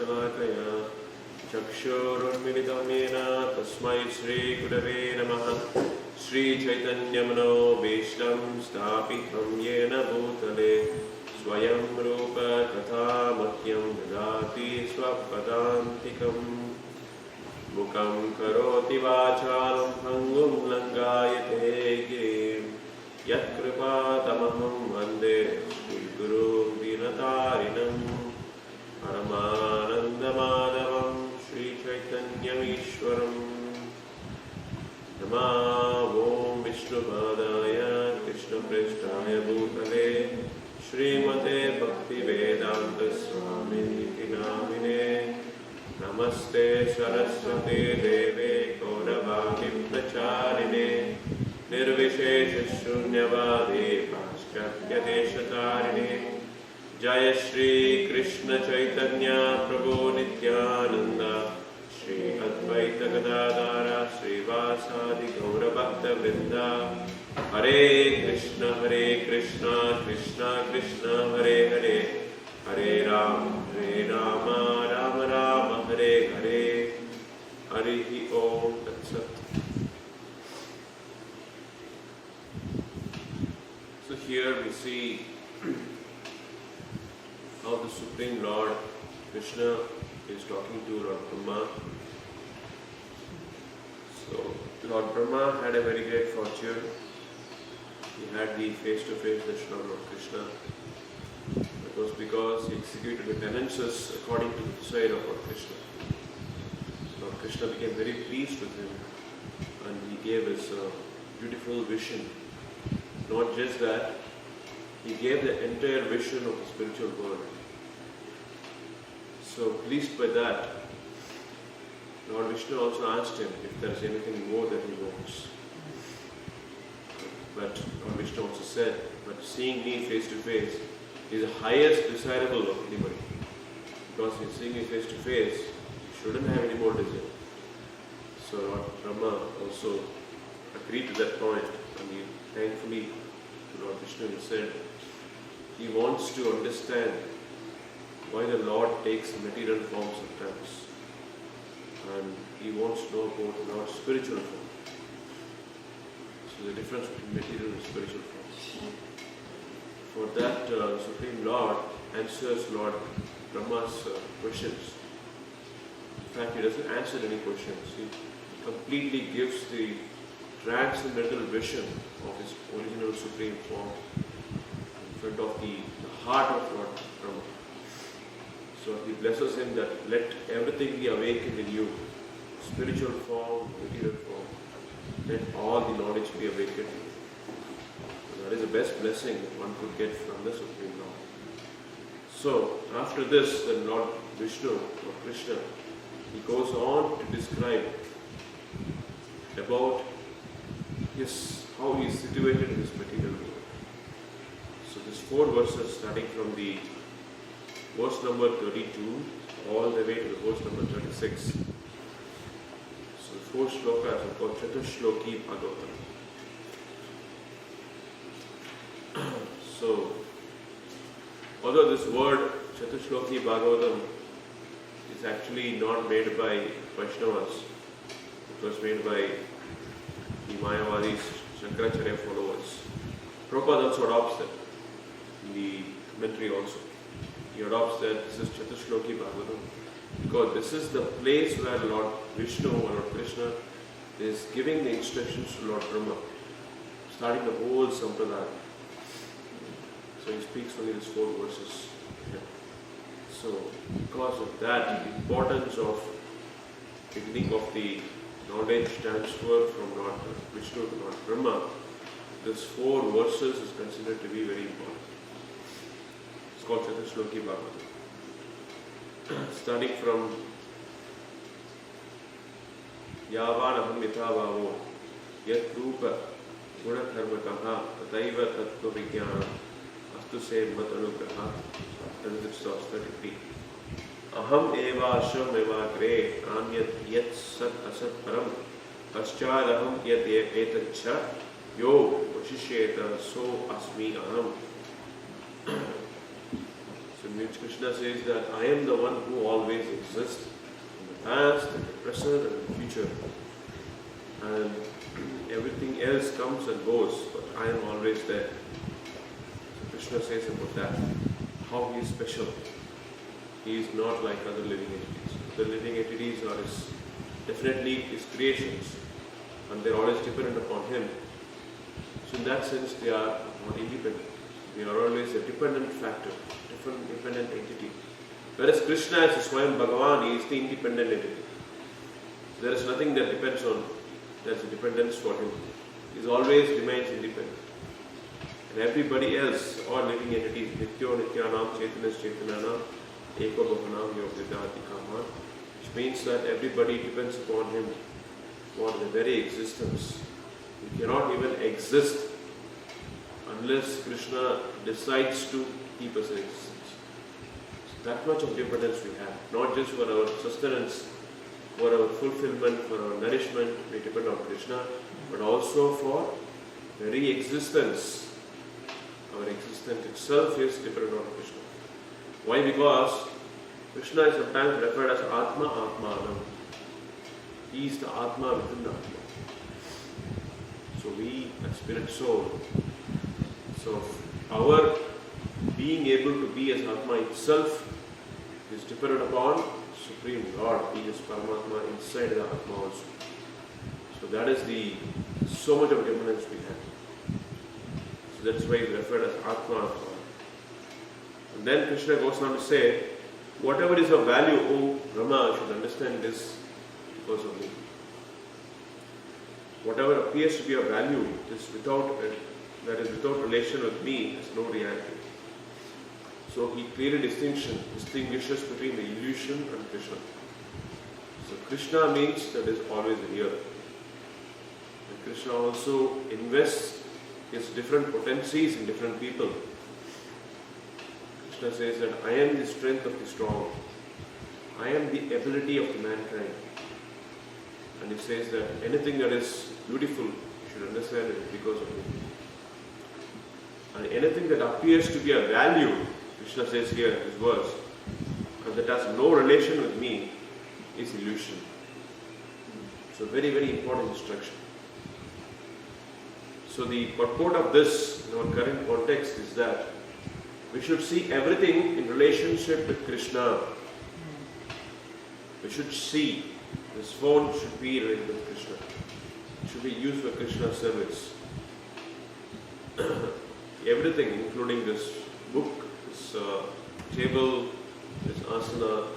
Shalakaya Chakshurunmilitam Yena Tasmai Shri Gurave Namaha Shri Chaitanyamano Bhishtam Sthapitam Yena Bhutale Swayam Rupa Katha Mahyam Dadati Swapadantikam Mukam Karoti Vachalam Bhangum Langayate Girim Yat Kripa Tamaham Vande Shri Guru Dinatarinam Paramanandamadavam Shri Chaitanyam Ishwaram Nama Om Vishnupadaya Krishna Prestaya Bhutale Srimate Bhakti Vedanta Swami Namine Namaste Saraswati Deve Gaurabhagi Pracharine Nirvishesha Shunyavadi Paschatya Deshatarine Jaya Shri Krishna Chaitanya Prabhu Nityananda Shri Advaita Gadadara Shri Vasadi Gaura Bhakta Vrinda Hare Krishna Krishna Krishna Hare Hare Hare Rama Rama Rama Hare Hare Hari Om Tat Sat. So here we see how the Supreme Lord Krishna is talking to Lord Brahma. So Lord Brahma had a very great fortune. He had the face-to-face darshan of Lord Krishna. It was because he executed the penances according to the desire of Lord Krishna. Lord Krishna became very pleased with him and he gave his beautiful vision. Not just that, he gave the entire vision of the spiritual world. So pleased by that, Lord Vishnu also asked him if there is anything more that he wants. But Lord Vishnu also said, but seeing me face to face is the highest desirable of anybody. Because in seeing me face to face, you shouldn't have any more desire. So Lord Brahma also agreed to that point, and he thankfully to Lord Vishnu he said, he wants to understand why the Lord takes material form sometimes. And he wants to know about Lord's spiritual form. So the difference between material and spiritual forms. For that, Supreme Lord answers Lord Brahma's questions. In fact, he doesn't answer any questions. He completely gives the transcendental vision of his original Supreme form in front of the heart of Lord Brahma. So he blesses him that let everything be awakened in you, spiritual form, material form. Let all the knowledge be awakened. So that is the best blessing that one could get from the Supreme Lord. So after this, the Lord Vishnu or Krishna, he goes on to describe about how he is situated in this material world. So these 4 verses starting from the verse number 32 all the way to the verse number 36. So 4 shlokas are called Chatushloki Bhagavatam. So although this word Chatushloki Bhagavatam is actually not made by Vaishnavas, it was made by the Mayavadis, Shankaracharya followers. Prabhupada also adopts that in the commentary also. He adopts that this is Chatushloki Bhagavatam because this is the place where Lord Vishnu or Lord Krishna is giving the instructions to Lord Brahma, starting the whole Sampradaya. So he speaks only these 4 verses here. So because of that, the importance of beginning of the knowledge transfer from Lord Vishnu to Lord Brahma, this 4 verses is considered to be very important. It's called Chatushloki Bhagavatam. Starting from Yavanaham Yathavavo Yat Rupa Guna Dharmakaha Tataiva Tattva Vijnana Astu Se Mat Anugraha 33. Aham eva asham eva gre anyat yat sat asat param paschadaham yat etatcha yo vashisheta so asmi aham. So in in which Krishna says that I am the one who always exists in the past, in the present and the future. And everything else comes and goes, but I am always there. So Krishna says about that, how he is special. He is not like other living entities. The living entities are definitely his creations, and they are always dependent upon him. So in that sense, they are not independent. They are always a dependent factor, dependent entity. Whereas Krishna is the Swayam Bhagavan, he is the independent entity. There is nothing that depends on, there is a dependence for him. He always remains independent. And everybody else, all living entities, Nityo Nityanam, Chaitanas Chaitananam, Eko Bhavanam, Yogyadati Kaman, which means that everybody depends upon him for the very existence. We cannot even exist unless Krishna decides to keep us in existence. So that much of dependence we have, not just for our sustenance, for our fulfillment, for our nourishment, we depend on Krishna, but also for very existence. Our existence itself is dependent on Krishna. Why? Because Krishna is sometimes referred as Atma Atmanam. He is the Atma within the Atma. So we, as spirit soul, so our being able to be as Atma itself is dependent upon Supreme Lord. He is Paramatma inside the Atma also. So that is so much of dependence we have. So that's why he is referred as Atma Atma. And then Krishna goes on to say, whatever is of value, O Brahma, should understand this because of me. Whatever appears to be of value is without relation with me has no reality. So he clearly distinguishes between the illusion and Krishna. So Krishna means that is always real. And Krishna also invests his different potencies in different people. Krishna says that I am the strength of the strong. I am the ability of the mankind. And he says that anything that is beautiful, you should understand it because of me. And anything that appears to be a value, Krishna says here in this verse, and that has no relation with me, is illusion. So very, very important instruction. So the purport of this in our current context is that we should see everything in relationship with Krishna. We should see this phone should be related with Krishna. It should be used for Krishna's service. Everything, including this book, this table, this asana,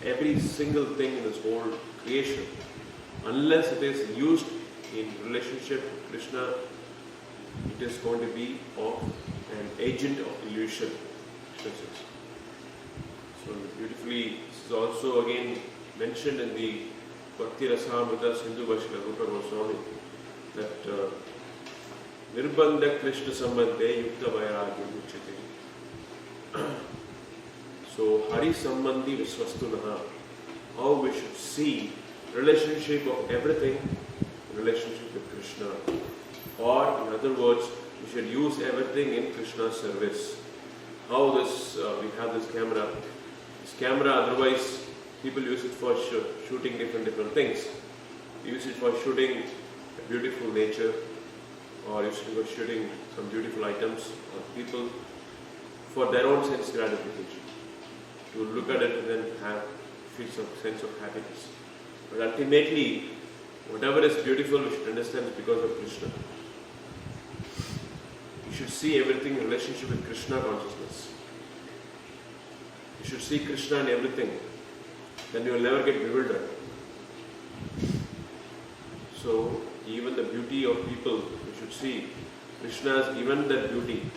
every single thing in this whole creation, unless it is used in relationship with Krishna, it is going to be of an agent of illusion. So beautifully, this is also again mentioned in the Bhakti Rasamrita Sindhu Bhashila Rupa Goswami that Nirbandha Krishna Sambandhe Yukta Vairagya Uchyate. So Hari Sambandhi Visvastunaha, how we should see relationship of everything in relationship with Krishna. Or in other words, we should use everything in Krishna's service. How this, we have this camera. This camera, otherwise people use it for shooting different things. We use it for shooting a beautiful nature, or use it for shooting some beautiful items or people for their own sense gratification. To look at it and then feel some sense of happiness. But ultimately, whatever is beautiful, we should understand is because of Krishna. You should see everything in relationship with Krishna consciousness. You should see Krishna in everything. Then you will never get bewildered. So, even the beauty of people, you should see Krishna has given that beauty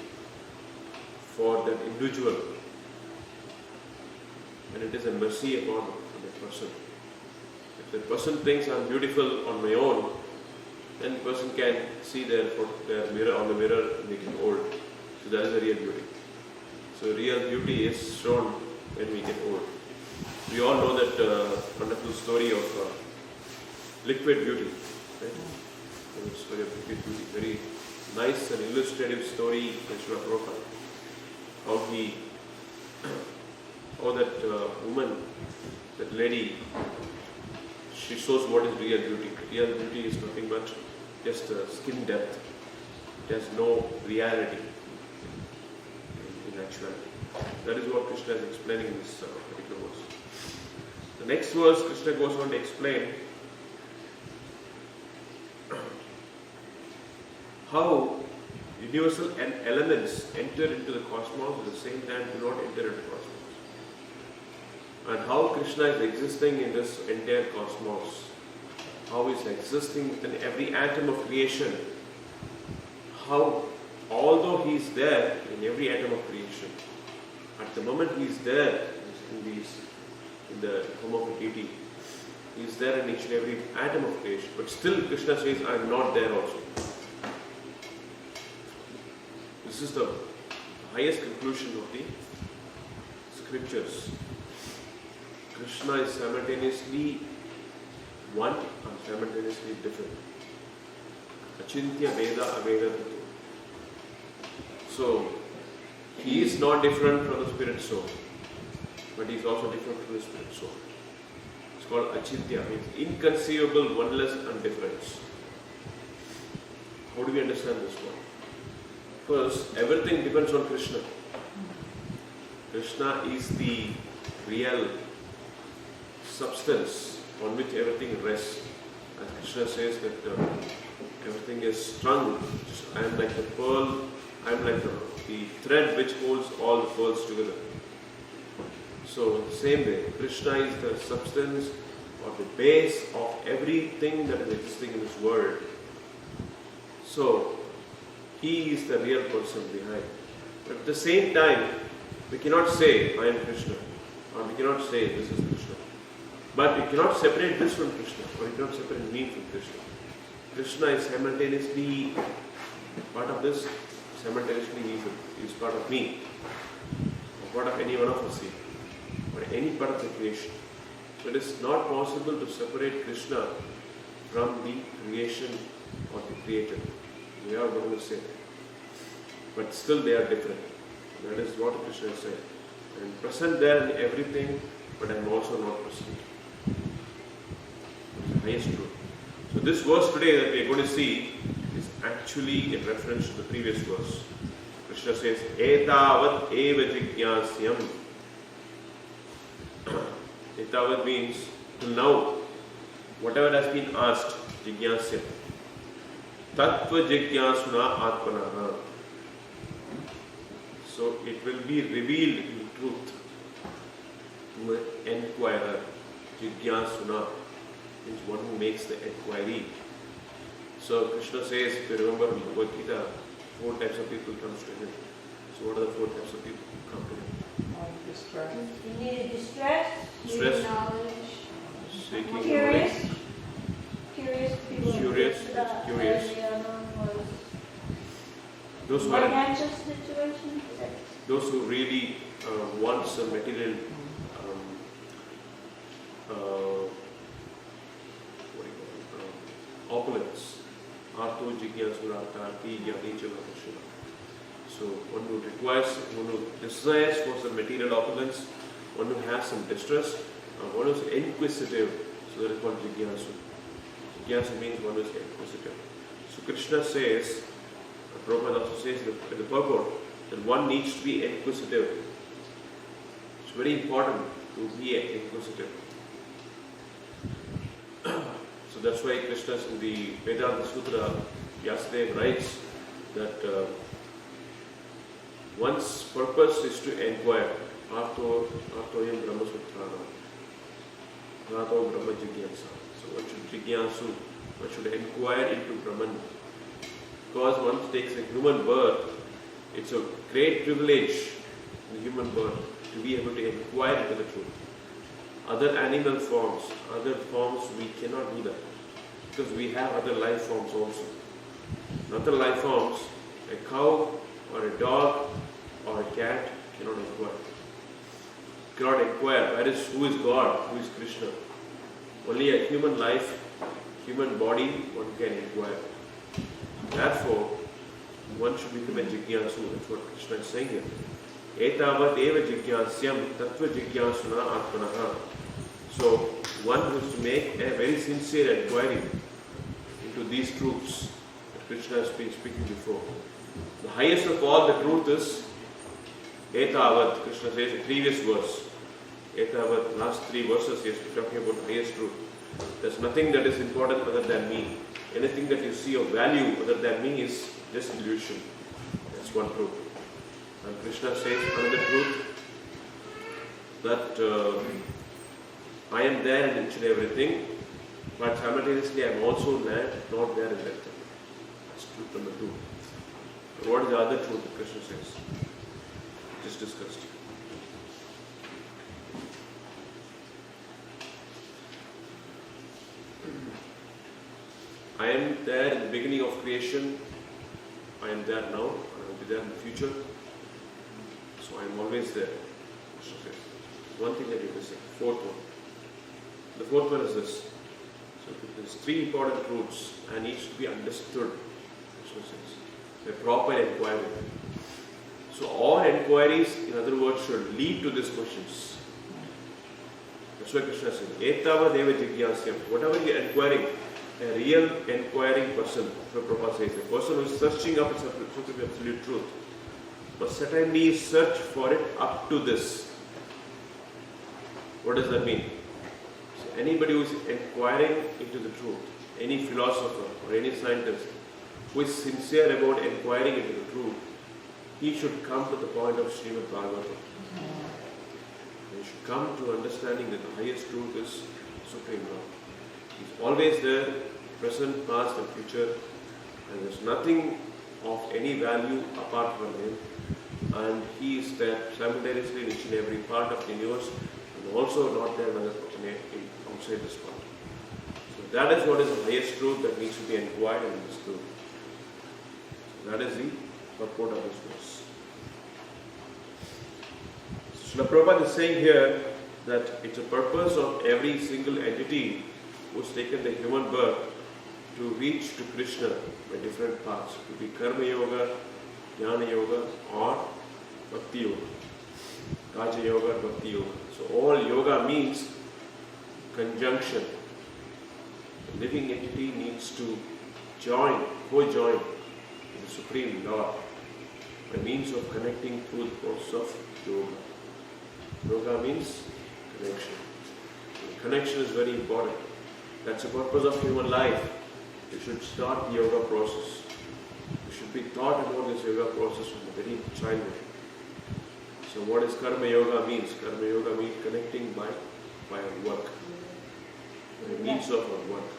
for that individual. And it is a mercy upon that person. If the person thinks I am beautiful on my own, then the person can see their mirror on the mirror and they get old. So that is the real beauty. So real beauty is shown when we get old. We all know that wonderful story of liquid beauty. Right? The story of liquid beauty. Very nice and illustrative story by Srila Prabhupada. How he Or that woman, that lady, she shows what is real beauty. Real beauty is nothing but just skin depth. It has no reality in actuality. That is what Krishna is explaining in this particular verse. The next verse, Krishna goes on to explain how universal elements enter into the cosmos at the same time do not enter into the cosmos. And how Krishna is existing in this entire cosmos. How he is existing within every atom of creation. How, although he is there in every atom of creation, at the moment he is there in the form of a deity, he is there in each and every atom of creation. But still Krishna says, I am not there also. This is the highest conclusion of the scriptures. Krishna is simultaneously one and simultaneously different. Achintya Veda Aveda Tatu. So, he is not different from the spirit soul, but he is also different from the spirit soul. It's called Achintya, means inconceivable oneness and difference. How do we understand this one? First, everything depends on Krishna. Krishna is the real substance on which everything rests. As Krishna says that everything is strung. I am like the pearl, I am like the thread which holds all the pearls together. So, in the same way, Krishna is the substance or the base of everything that is existing in this world. So, he is the real person behind. But at the same time, we cannot say, I am Krishna. Or we cannot say, this is Krishna. But we cannot separate this from Krishna. Or we cannot separate me from Krishna. Krishna is simultaneously part of this. Simultaneously he is part of me. Or part of any one of us here. Or any part of the creation. So it is not possible to separate Krishna from the creation or the creator. We are going to say. But still they are different. That is what Krishna is saying. I am present there in everything, but I am also not present. It's the highest truth. So this verse today that we are going to see is actually in reference to the previous verse. Krishna says, Etavat eva jigyasyam. Etavat means till now, whatever has been asked, jigyasyam. Tattva jigyasuna atmanaha. So it will be revealed in truth to an enquirer. Jigyasuna means one who makes the enquiry. So Krishna says, if you remember in Bhagavad Gita, 4 types of people comes to him. So what are the 4 types of people who come to him? Distress. You need distress, Stress, knowledge, seeking curious, knowledge, curious people. Curious, curious. The other one was those who are, financial situation. those who really want some material opulence. Artho jigyasura arti jnani chala. So one who requires, one who desires for some material opulence, one who has some distress, one who is inquisitive. So that is called jigyasu. Jigyasu means one who is inquisitive. So Krishna says, Prabhupada also says in the purport, that one needs to be inquisitive. It's very important to be inquisitive. So that's why Krishna in the Vedanta Sutra, Vyasadeva writes that one's purpose is to inquire. Artoyam Brahma Sutrana. Arto Brahma Jigyasa. So one should jigyasu, one should inquire into Brahman. Because one takes a human birth, it's a great privilege in the human birth to be able to inquire into the truth. Other animal forms, other forms, we cannot do that. Because we have other life forms also. In other life forms, a cow or a dog or a cat cannot inquire. Cannot inquire who is God, who is Krishna. Only a human life, human body, one can inquire. Therefore, one should become a jigyasu. That's what Krishna is saying here. Etavat eva jigyasyam tattva jigyasuna atmanaha. So, one who is to make a very sincere inquiry into these truths that Krishna has been speaking before. The highest of all the truth is Etavat. Krishna says in the previous verse. Etavat, last 3 verses, he is talking about the highest truth. There's nothing that is important other than me. Anything that you see of value other than me is just illusion. That's one truth. And Krishna says another truth, that I am there in each and everything, but simultaneously I am also not there in everything. That's truth number 2. But what is the other truth that Krishna says? Just discussed. I am there in the beginning of creation. I am there now. I will be there in the future. So I am always there. Krishna says. One thing that you are missing. 4th one. The 4th one is this. So there's 3 important truths and needs to be understood. Krishna says. A proper inquiry. So all inquiries, in other words, should lead to these questions. That's why Krishna says, Etava deva jigyasyam. Whatever you are inquiring, a real inquiring person, Prabhupada says, a person who is searching up its absolute truth, must certainly search for it up to this. What does that mean? So anybody who is inquiring into the truth, any philosopher or any scientist who is sincere about inquiring into the truth, he should come to the point of Srimad Bhagavatam. He should come to understanding that the highest truth is Supreme Lord. He's always there, present, past and future, and there's nothing of any value apart from him, and he is there simultaneously in each and every part of the universe, and also not there outside this part. So that is what is the highest truth that needs to be inquired and understood. That is the purport of this verse. So Srila Prabhupada is saying here that it's a purpose of every single entity who's taken the human birth to reach to Krishna by different paths. It could be Karma Yoga, Jnana Yoga, or Bhakti Yoga. Raja Yoga, Bhakti Yoga. So all yoga means conjunction. The living entity needs to co-join with the Supreme Lord by means of connecting through the process of yoga. Yoga means connection. And connection is very important. That's the purpose of human life. You should start the yoga process. You should be taught about this yoga process from the very childhood. So what is Karma Yoga means? Karma Yoga means connecting by our work, by means of our work.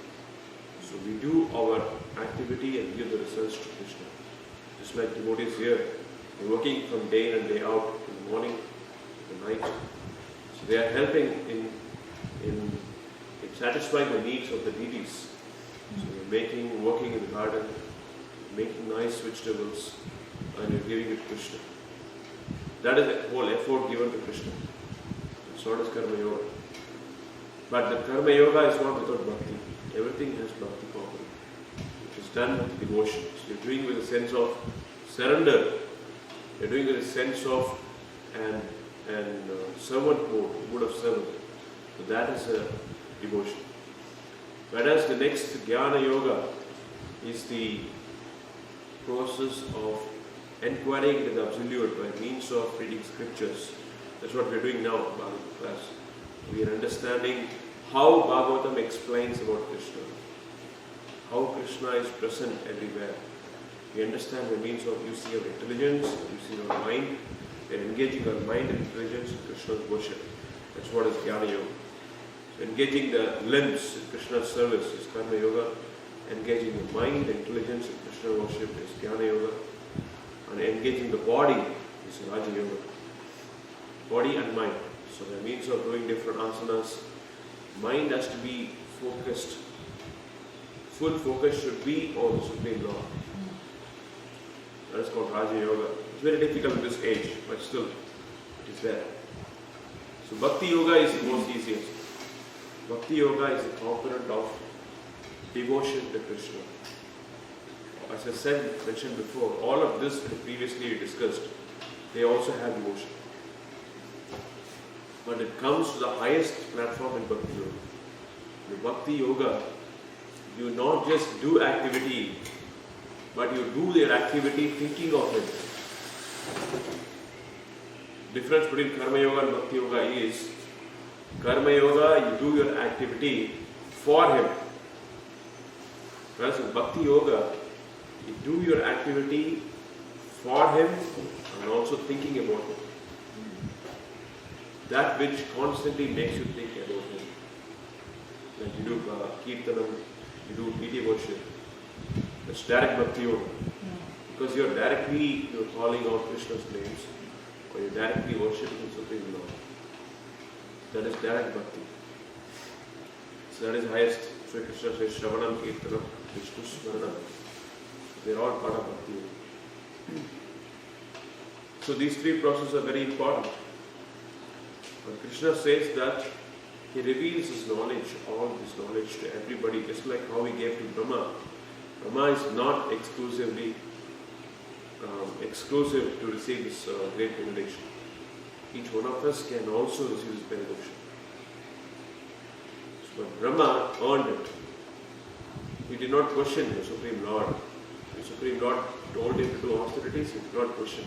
So we do our activity and give the results to Krishna. Just like devotees here, they're working from day in and day out, in the morning, in the night. So they are helping in satisfying the needs of the deities. So you're working in the garden, making nice vegetables, and you're giving it to Krishna. That is the whole effort given to Krishna. So does Karma Yoga. But the Karma Yoga is not without bhakti. Everything has bhakti component. It is done with devotion. So you're doing with a sense of surrender. You're doing with a sense of servanthood, mood of servant. So that is a devotion. Whereas the next Jnana Yoga is the process of inquiring into the absolute by means of reading scriptures. That's what we're doing now in Bhagavatam class. We are understanding how Bhagavatam explains about Krishna, how Krishna is present everywhere. We understand by means of using our intelligence, using our mind, we are engaging our mind and intelligence in Krishna's worship. That's what is Jnana Yoga. So engaging the limbs in Krishna's service is Karma Yoga. Engaging the mind and intelligence in Krishna worship is Jnana Yoga. And engaging the body is Raja Yoga. Body and mind. So by means of doing different asanas, mind has to be focused. Full focus should be on the Supreme Lord. That is called Raja Yoga. It's very difficult in this age, but still it is there. So Bhakti Yoga is the most easiest. Bhakti Yoga is a component of devotion to Krishna. As I mentioned before, all of this previously we discussed. they also have devotion. But it comes to the highest platform in Bhakti Yoga. In Bhakti Yoga, you not just do activity, but you do your activity thinking of Him. Difference between Karma Yoga and Bhakti Yoga is, Karma Yoga, you do your activity for Him. Whereas in Bhakti Yoga, you do your activity for Him and also thinking about Him. That which constantly makes you think about Him. Like you do Kirtanam, you do deity worship. That's direct Bhakti Yoga. Because you're calling out Krishna's names, or you're directly worshipping the Supreme Lord. That is direct Bhakti. So that is highest. So Krishna says Shravanam, Kirtanam, Vishnu Smaranam. They're all part of Bhakti Yoga. So these three processes are very important. But Krishna says that He reveals His knowledge, all His knowledge to everybody, just like how He gave to Brahma. Brahma is not exclusive to receive this great benediction. Each one of us can also receive this benediction. So Brahma earned it. He did not question the Supreme Lord. The Supreme Lord told him to do austerities, he did not question.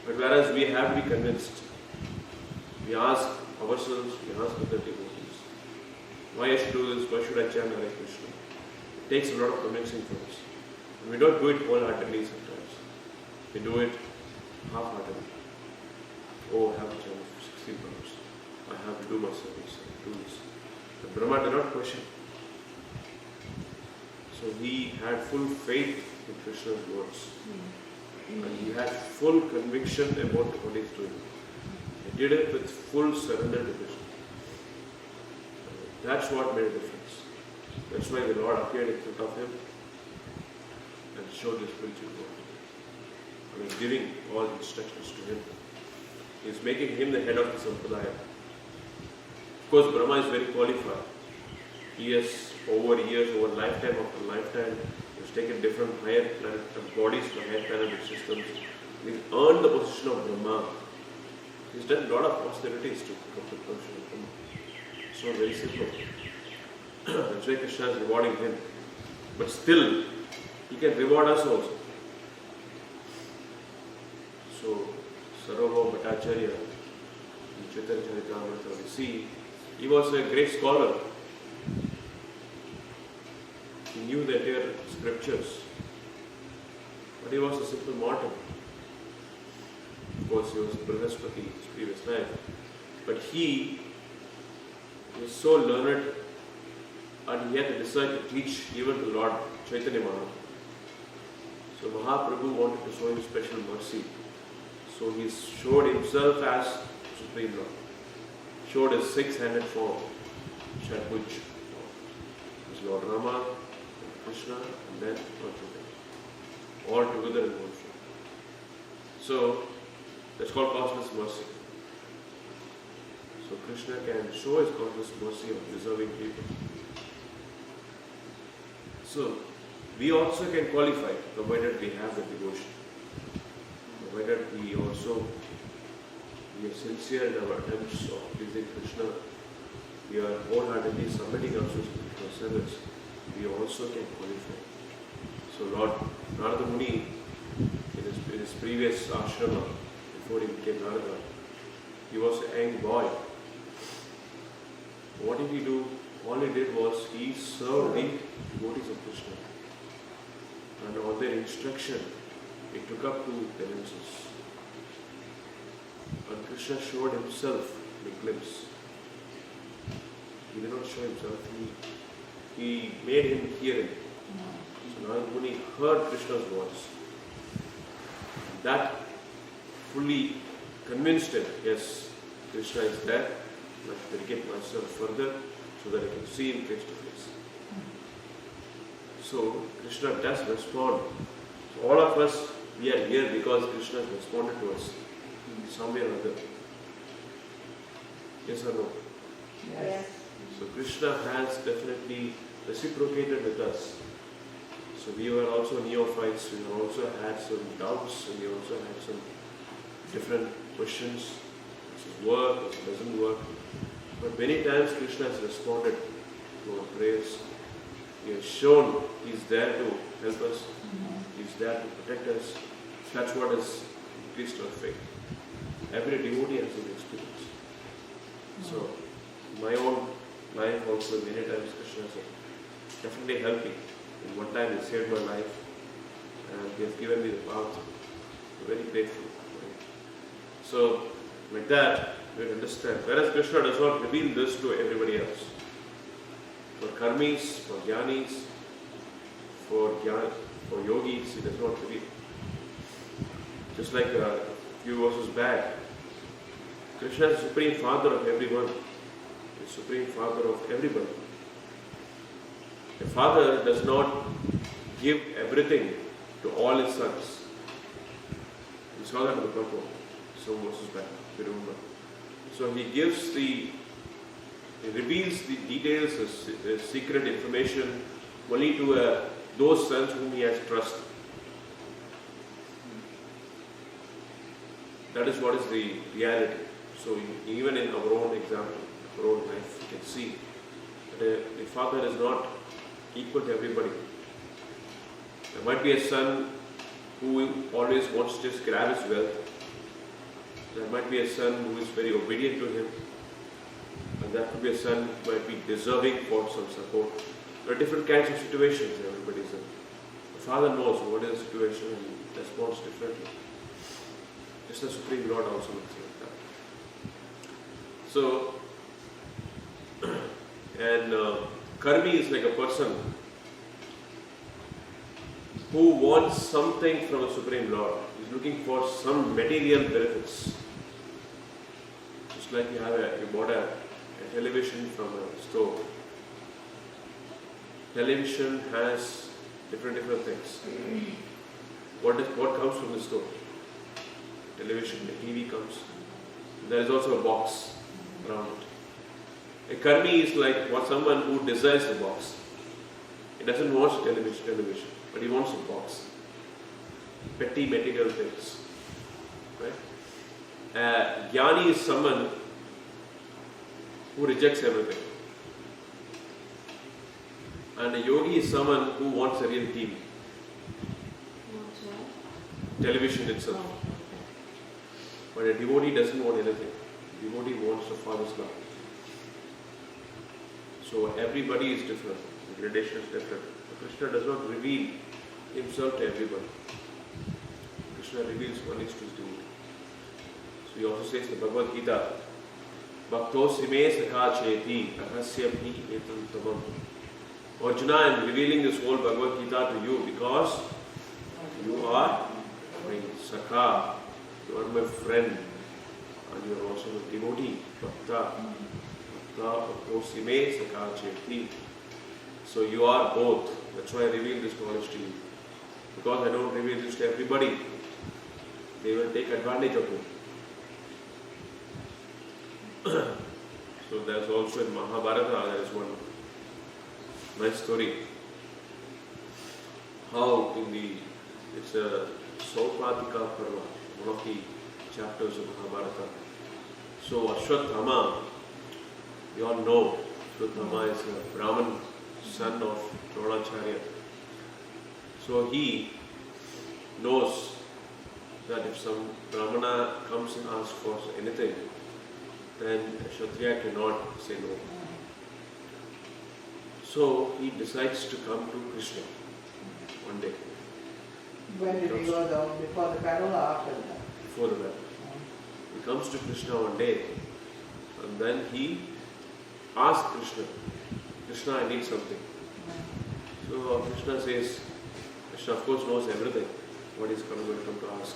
But whereas we have to be convinced, we ask ourselves, we ask other devotees, why I should do this, why should I chant Hare Krishna? It takes a lot of convincing for us. And we don't do it wholeheartedly sometimes. We do it half-heartedly. Oh, I have to chant 16 hours. I have to do my service, I have to do this. But Brahma did not question. So he had full faith in Krishna's words. And he had full conviction about what he's doing. He did it with full surrender to Krishna. That's what made a difference. That's why the Lord appeared in front of him and showed his spiritual world. I mean, giving all instructions to him. He's making him the head of the Sampradaya. Of course, Brahma is very qualified. He has, over years, over lifetime after lifetime, he's taken different higher planet bodies from higher planetary systems. He's earned the position of Brahma. He's done a lot of austerities to come to the position of Brahma. It's not very simple. That's why Krishna is rewarding him. But still, he can reward us also. So, Sarvabhauma Bhattacharya, in Chaitanya Charitamrita, we see, he was a great scholar. He knew the entire scriptures. But he was a simple mortal. Of course, he was Brihaspati in his previous life. But he was so learned and he had to decide to teach even to Lord Chaitanya Mahaprabhu. So Mahaprabhu wanted to show him special mercy. So he showed himself as Supreme Lord. Showed his six-handed form, Shadbhuj. It was Lord Rama, Krishna, and then Lord Chaitanya. All together in one form. So that's called causeless mercy. So Krishna can show his causeless mercy of deserving people. So we also can qualify, provided we have the devotion. Provided we are sincere in our attempts of pleasing Krishna, we are wholeheartedly submitting ourselves to Krishna's service, we also can qualify. So Lord Narada Muni, in his previous ashrama, before he became Narada, he was a young boy. What did he do? All he did was he served the devotees of Krishna. And on their instruction, he took up two penances. And Krishna showed himself in a glimpse. He did not show himself, he made him hear it. So Narada Muni heard Krishna's voice. That fully convinced him, yes, Krishna is there. I should dedicate myself further so that I can see him face to face. So Krishna does respond. So all of us, we are here because Krishna has responded to us in some way or other. Yes or no? Yes. So Krishna has definitely reciprocated with us. So we were also neophytes, we also had some doubts, and we also had some different questions. Does it work? Does it doesn't work? But many times Krishna has responded to our prayers. He has shown He is there to help us. He is there to protect us. That's what has increased our faith. Every devotee has an experience. So, my own life also, many times Krishna has definitely helped me. And one time He saved my life and He has given me the path. I'm very grateful. So, like that, we understand. Whereas Krishna does not reveal this to everybody else. For karmis, for jnanis, for yogis, He does not reveal. Just like a few verses back, Krishna is the Supreme Father of everyone. The Supreme Father of everybody. A father does not give everything to all his sons. We saw that in the Prabhu, some verses back, if you remember. So He reveals the details, the secret information only to those sons whom He has trusted. That is what is the reality. So even in our own example, our own life, you can see that a father is not equal to everybody. There might be a son who always wants to just grab his wealth. There might be a son who is very obedient to him. And there could be a son who might be deserving for some support. There are different kinds of situations everybody's in. The father knows what is the situation and responds differently. Just the Supreme Lord also looks like that. So, and Karmi is like a person who wants something from the Supreme Lord. He's looking for some material benefits. Just like you bought a television from a store. Television has different things. What comes from the store? Television, the TV comes. There is also a box around it. A karmi is like someone who desires the box. He doesn't want television, but he wants a box. Petty material things. Right? Jnani is someone who rejects everything. And a yogi is someone who wants a real TV. Television itself. But a devotee doesn't want anything. A devotee wants the Father's love. So everybody is different. The gradation is different. But Krishna does not reveal Himself to everybody. Krishna reveals only to His devotee. So He also says in the Bhagavad Gita, Bhakto sime sakha cheti ahasya bhi etam tamam. Arjuna, I am revealing this whole Bhagavad Gita to you because you are my sakha, you are my friend, and you are also my devotee, Bhakta. Bhakto sime sakha cheti. So you are both. That's why I reveal this knowledge to you. Because I don't reveal this to everybody, they will take advantage of it. So there's also in Mahabharata, there is one nice story. How it's a Saupatika Parva, one of the chapters of Mahabharata. So Ashwatthama, you all know, Ashwatthama is a Brahmin son of Dronacharya. So he knows that if some Brahmana comes and asks for anything, then a Kshatriya cannot say no. So he decides to come to Krishna one day. When did he go down? Before the battle or after that? Before the battle. He comes to Krishna one day and then he asks Krishna, Krishna, I need something. So Krishna says, Krishna of course knows everything, what he's going to come to ask.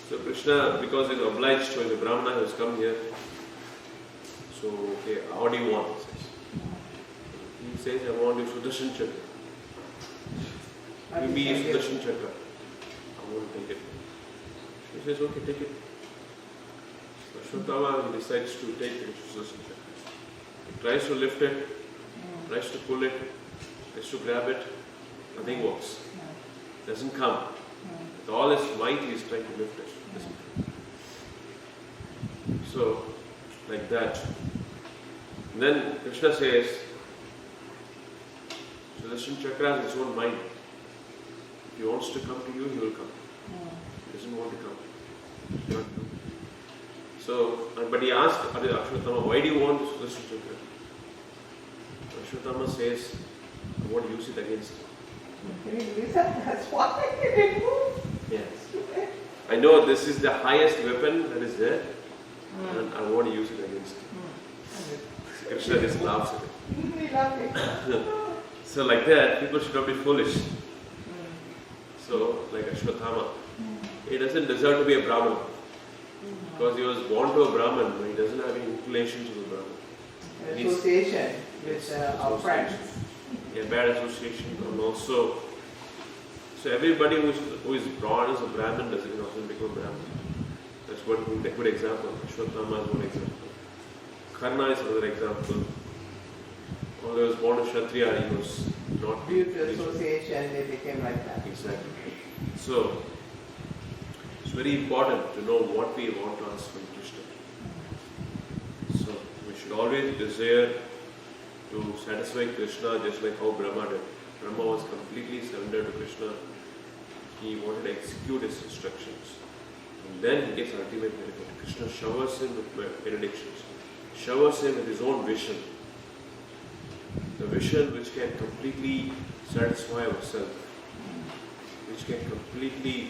So Krishna, because he's obliged to, he's a Brahmana who has come here, so okay, what do you want? He says, I want you Sudarshan Chakra. Give me a Sudarshan Chakra. I want to take it. He says, okay, take it. So Ashwatthama, he decides to take the Sudarshan Chakra. He tries to lift it, tries to pull it, tries to grab it. Nothing works. Doesn't come. With all his might, he is trying to lift it. Doesn't come. So, like that. And then Krishna says, Sudarshan Chakra has its own mind. If he wants to come to you, he will come. He doesn't want to come. He cannot come. So, but he asked Ashwatthama, why do you want Sudarshan Chakra? Ashwatthama says, I want to use it against you. That's why he didn't move. Yes. I know this is the highest weapon that is there, and I want to use it against you. Krishna just laughs at it. So like that, people should not be foolish. So, like Ashwatthama, he doesn't deserve to be a Brahman. Because he was born to a Brahman, but he doesn't have any inclination to a Brahman. Association with our friends. Yeah, bad association, and also, so everybody who is born as a Brahmin doesn't often become a Brahmin. That's one good example. Ashwatthama is one example. Karna is another example. Although he was born as Kshatriya, he was not due to association, they became like that. Exactly. So, it's very important to know what we want to ask from Krishna. So, we should always desire to satisfy Krishna just like how Brahma did. Brahma was completely surrendered to Krishna. He wanted to execute his instructions. And then he gets ultimate benefit. Krishna showers him with benedictions. Showers him with his own vision. The vision which can completely satisfy ourselves. Which can completely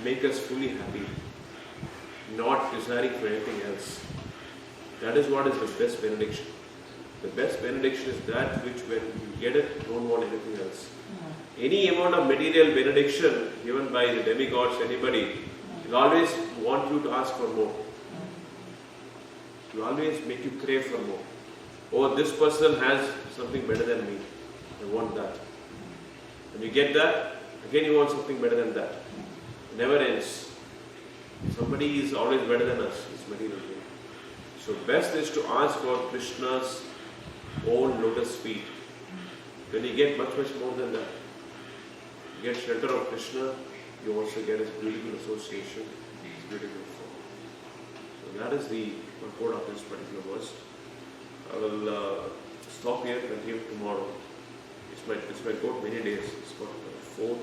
make us fully happy. Not desiring for anything else. That is what is the best benediction. The best benediction is that which when you get it, don't want anything else. Any amount of material benediction given by the demigods, anybody, will always want you to ask for more. Will always make you crave for more. Oh, this person has something better than me. I want that. When you get that, again you want something better than that. It never ends. Somebody is always better than us. It's material thing. So best is to ask for Krishna's own lotus feet. Then you get much more than that. You get shelter of Krishna, you also get his beautiful association, his beautiful form. So that is the purport of this particular verse. I will stop here and continue tomorrow. It's might go many days. It's got 4.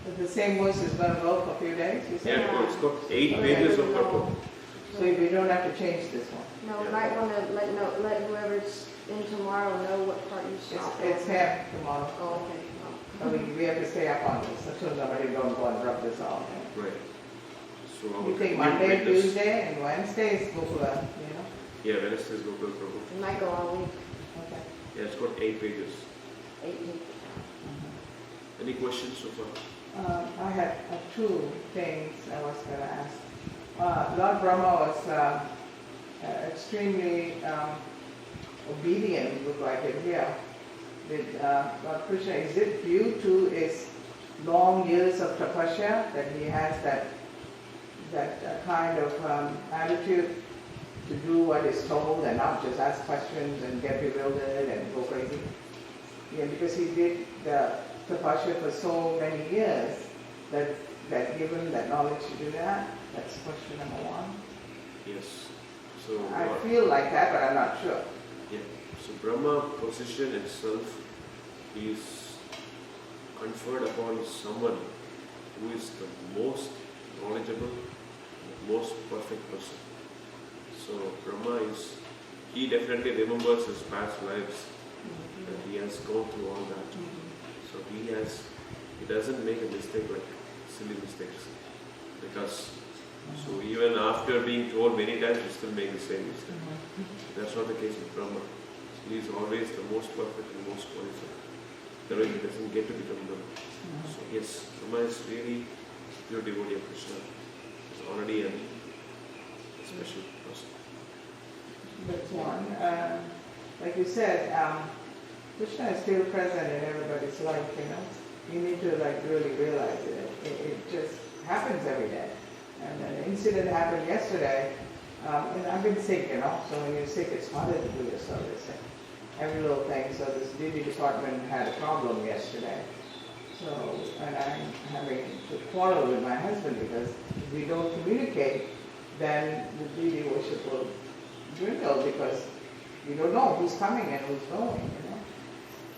But the same verse is going to go for a few days, you said? Yeah, it's got 8 pages of purport. So we don't have to change this one. No, we might want to let whoever's in tomorrow know what part you stopped. It's half tomorrow. Oh, okay. So we have to stay up on this, so somebody don't go and drop this off. Right. So I You will think continue Monday, with this. Tuesday, and Wednesday is Gokula, you know? Yeah, Wednesday is Gokul Prabhu. It might go all week. Okay. Yeah, it's got 8 pages. 18. Any questions so far? I had 2 things I was going to ask. Lord Brahma was extremely obedient, look like it here, with Lord Krishna. Is it due to his long years of tapasya that he has that kind of attitude to do what is told and not just ask questions and get bewildered and go crazy? Yeah, because he did the tapasya for so many years that give him that knowledge to do that. That's question number 1. Yes. So I feel like that, but I'm not sure. Yeah. So Brahma position itself is conferred upon someone who is the most knowledgeable, the most perfect person. So Brahma he definitely remembers his past lives, and he has gone through all that. So he doesn't make a mistake like silly mistakes. Because so even after being told many times, he still makes the same mistake. That's not the case with Brahma. He is always the most perfect and most qualified. Otherwise he doesn't get to become Brahma. So yes, Brahma is really pure devotee of Krishna. He's already a special person. That's one. Like you said, Krishna is still present in everybody's life, you know. You need to really realize it. It just happens every day. And an incident happened yesterday. And I've been sick, you know. So when you're sick, it's harder to do yourself. Every little thing. So this duty department had a problem yesterday. So, and I'm having to quarrel with my husband because if we don't communicate, then the deity worship will dwindle because we don't know who's coming and who's going, you know.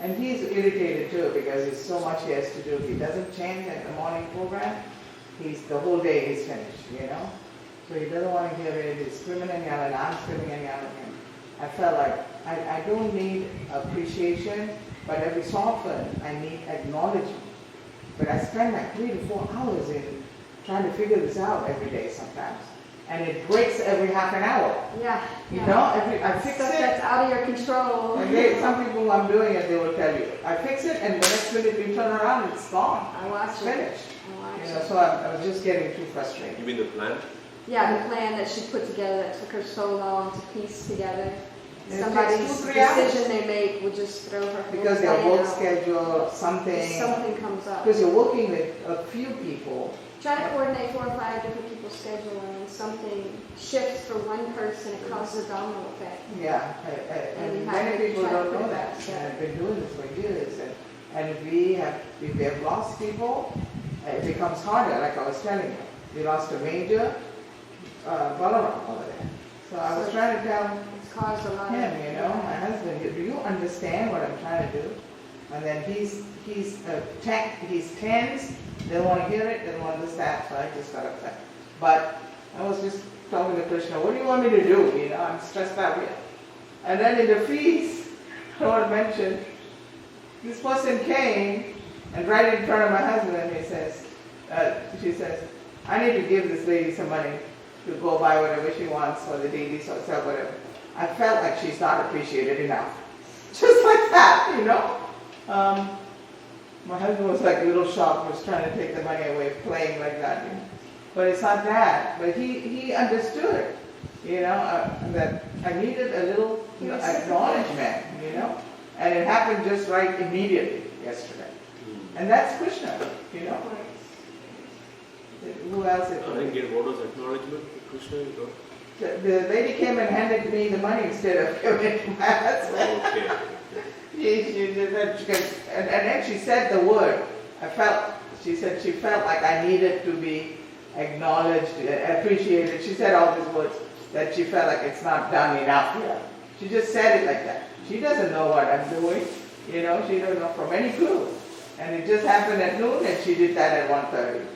And he's irritated too because there's so much he has to do. If he doesn't change at the morning program, the whole day is finished, you know. So he doesn't want to hear it. He's screaming and yelling. I'm screaming and yelling at him. I felt like I don't need appreciation, but every so often I need acknowledgement. But I spend like 3 to 4 hours in trying to figure this out every day sometimes. And it breaks every half an hour. Yeah. You know, I fix Stuff it. that's out of your control. And some people I'm doing it, they will tell you. I fix it and the next minute you turn around, it's gone. I watched It's it. finished. I watched You know, it. so I was just getting too frustrated. You mean the plan? Yeah, the plan that she put together that took her so long to piece together. It Somebody's takes 2-3 hours. decision they make would just throw her whole Because their plan work out. schedule, something. Something comes up. Because you're working with a few people. Try to coordinate 4 or 5 different people's schedule, and when something shifts for one person, it causes a domino effect. Yeah, And you and have many to people try to don't put know it that. back together. And I've been doing this for years. And if we have lost people, it becomes harder, like I was telling you. We lost a major, Balaram over there. So I was trying to tell It's caused a lot him, of... you know, my husband, do you understand what I'm trying to do? And then he's tense, doesn't want to hear it, doesn't want to understand, so I just got upset. But I was just talking to Krishna, what do you want me to do? You know, I'm stressed out here. And then in the feast, Lord mentioned, this person came and right in front of my husband, she says, I need to give this lady some money to go buy whatever she wants for the deities or sell whatever. I felt like she's not appreciated enough. Just like that, you know. My husband was like a little shocked, was trying to take the money away, playing like that. You know? But it's not that. But he understood, you know, that I needed a little acknowledgement, you know. And it happened just right immediately yesterday. And that's Krishna, you know. Who else? I didn't get what was acknowledgement. Krishna, you know? The lady came and handed me the money instead of giving it to my husband. Okay. And then she said the word. She said she felt like I needed to be acknowledged, appreciated. She said all these words that she felt like it's not done enough here. She just said it like that. She doesn't know what I'm doing. You know, she doesn't know from any clue. And it just happened at noon and she did that at 1:30.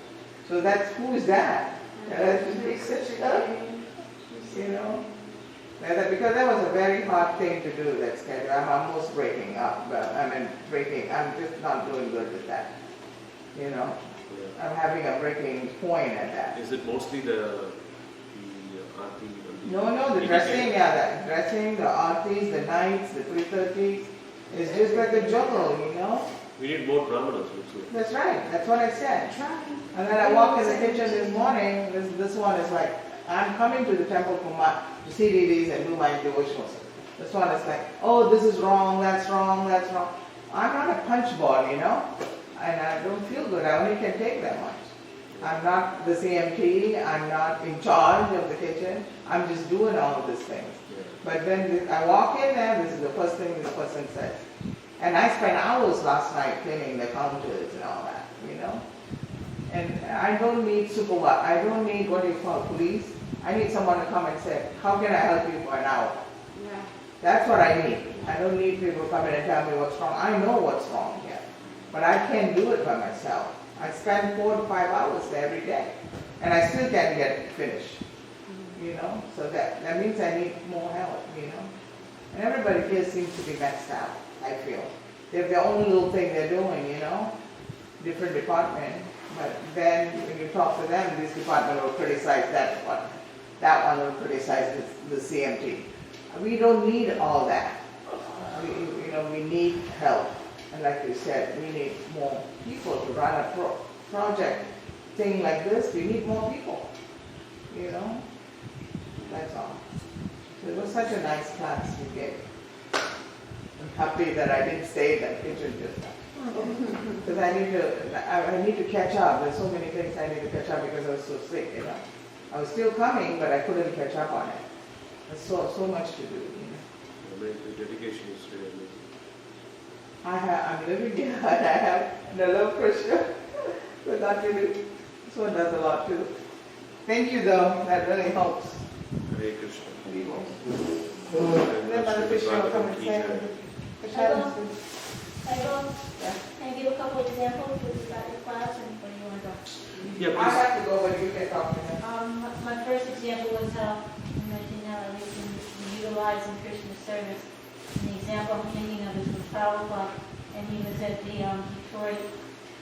So who is that? That's just big sister. You know? Because that was a very hard thing to do, that schedule. I'm almost breaking up. I'm just not doing good with that. You know? Yeah. I'm having a breaking point at that. Is it mostly the aarti? No, the dressing, the dressing, the aartis, the nights, the 3:30s. It's just like a juggle, you know? We need more brahmanas also. That's right. That's what I said. Try. And then I walked in the kitchen this morning. This one is like, I'm coming to the temple to see deities and do my devotionals. This one is like, oh, this is wrong, that's wrong, that's wrong. I'm not a punch ball, you know, and I don't feel good. I only can take that much. I'm not the CMT. I'm not in charge of the kitchen. I'm just doing all of these things. Yeah. But then I walk in there, this is the first thing this person says. And I spent hours last night cleaning the counters and all that, you know. And I don't need I don't need what you call police. I need someone to come and say, how can I help you for an hour? Yeah. That's what I need. I don't need people to come in and tell me what's wrong. I know what's wrong here. But I can't do it by myself. I spend 4 to 5 hours there every day. And I still can't get it finished. You know? So that means I need more help, you know? And everybody here seems to be messed up, I feel. They have their own little thing they're doing, you know? Different department. But then when you talk to them, this department will criticize that department. That one will criticize the CMT. We don't need all that. We need help. And like you said, we need more people to run a project thing like this. We need more people. You know? That's all. So it was such a nice class you gave. I'm happy that I didn't stay in that kitchen just now. Because I need to catch up. There's so many things I need to catch up because I was so sick, you know. I was still coming, but I couldn't catch up on it. There's so much to do, you know. The dedication is really amazing. I'm living here and I have no love Krishna. So that really, this one does a lot too. Thank you though, that really helps. Hare Krishna. Very well. And Then Mother Krishna will come and say, Krishna, I go, yeah. can I give a couple examples with the class and where you want to go? Yeah, I please. have to go, but you can talk to him. My first example was how you mentioned how we can utilize in Krishna service. And the example I'm thinking of is with Prabhupada, and he was at the Detroit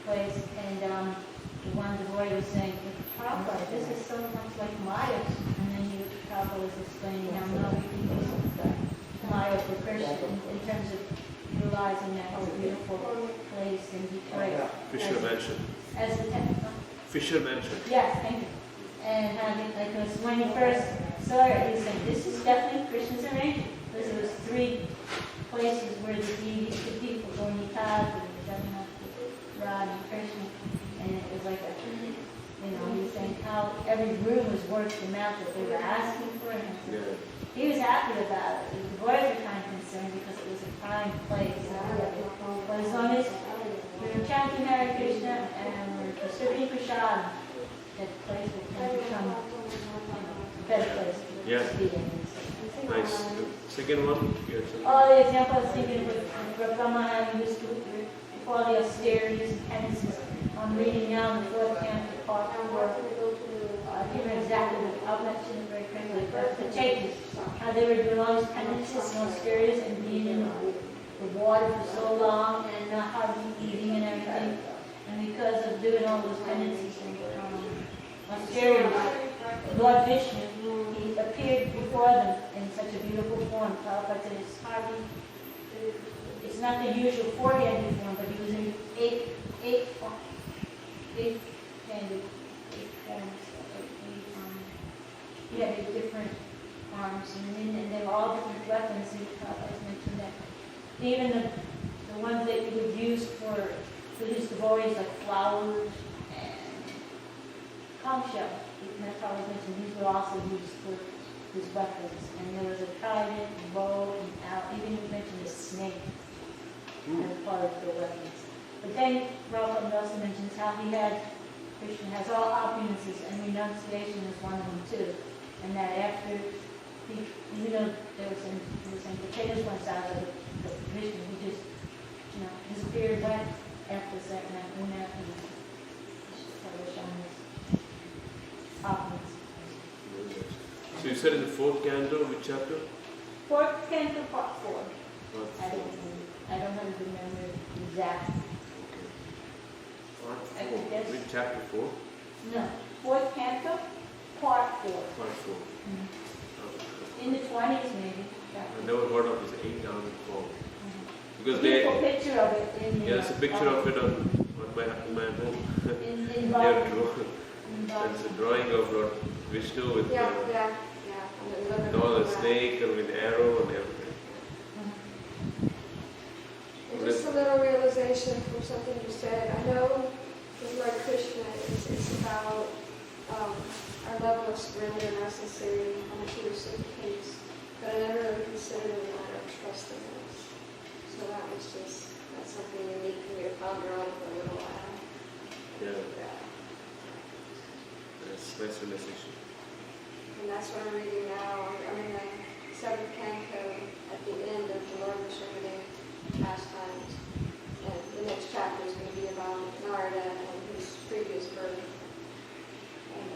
place, and the one devotee was saying, Prabhupada, this is so much like Maya. And then Prabhupada was explaining how now we can use Maya for Krishna in terms of utilizing that beautiful place in Detroit. Fisher Mansion. As a technical. Fisher Mansion. Yes, thank you. And having, like, it was when he first saw it, he said, this is definitely Krishna's arrangement. Because it was 3 places where the deities could be for Gornitas and Jagannath, Rad, and Krishna. And it was like a, you know, he was saying how every room was worth the amount that they were asking for. And Yeah. he was happy about it. The boys were kind of concerned because it was a prime place. But as long as we were chanting Hare Krishna and we were distributing prasad, that place will become a better place to Yeah. be in. Nice. Second one, you had something? Oh, the example I was thinking with Brahma having this all the austerities and penances. I'm reading now the 4th canto, part 4. I can't remember exactly, but I'll mention it very quickly. But the Chaitas, how they were doing all these penances and austerities and being in the water for so long and not hardly eating and everything. And because of doing all those penances and austerities, Lord Vishnu, he appeared before them in such a beautiful form. Prabhupada said it's not the usual 4-handed form, but he was in 8-handed forms. He had 8 different arms, and they were all different weapons. And Prabhupada mentioned that. Even the ones that you would use for his devotees, like flowers and conch shell. That's how I mentioned. These were also used for his weapons. And there was a trident, bow, and arrow. Even you mentioned a snake as part of the weapons. But then Prabhupada also mentions how Krishna has all opulences, and renunciation is one of them too. And that after there was some potatoes once out of the Krishna, he just, disappeared back after a second after that, and started showing his opulence. So you said in the 4th canto, which chapter? 4th canto, part 4. Part 4. I don't have to remember exactly. Part I 4. could guess. Which chapter 4? No, 4th canto, part 4. Part 4. In the 20s, maybe. I never heard of this 8 down and 4. Because Beautiful picture of it in the. Yeah, there's a picture of it on my home. In They have Bhagavatam. drawn. It's a drawing of Lord Vishnu with Yeah. with all the snake and with arrow and everything. And just a little realization from something you said. I know with Lord Krishna, it's about our level of surrender and our sincerity, how much he reciprocates. But I never really considered it a matter of trust in us. So that's something unique for me to ponder on for a little while. Yeah. That's nice realization. And that's what I'm reading now. I'm in the 7th canto at the end of the Lord Nrishimhadeva pastimes. And the next chapter is going to be about Narada and his previous birth. And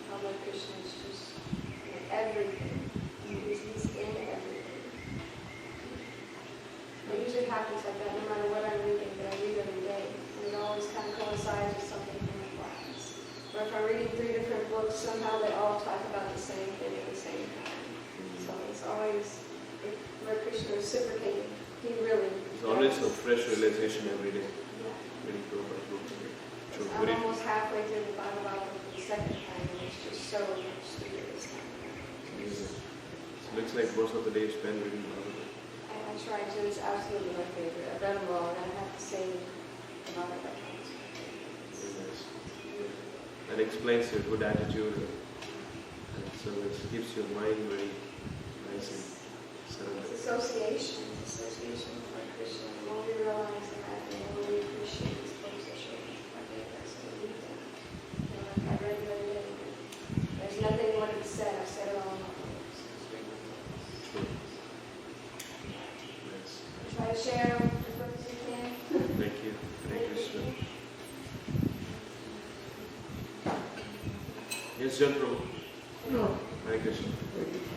how Lord Krishna is just in everything. He's in everything. It usually happens like that no matter what I'm reading, but I read every day. And it always kind of coincides with something from the class. Or if I'm reading 3 different books, somehow they all talk about the same thing at the same time. So it's always, if Lord Krishna reciprocating, he really... There's always some fresh realization every day. Yeah. Very Prabhupada book. I'm almost halfway through the Bhagavatam for the 2nd time, and it's just so stupid this time. It looks like most of the day spent reading Bhagavatam. I try to, it's absolutely my favorite. I've read them all, and I have to say the Bhagavatam. Very nice. That explains your good attitude, and so it keeps your mind very nice and surrendered. It's association with Lord Krishna. The more we realize that, the more we appreciate this position. I think that's what we do. Like I read the other day, there's nothing more to be said. I've said it all in my words. Try to share as much as you can. Thank you. Hare Krishna. Yes, John Prabhu. No. Hare Krishna. Hare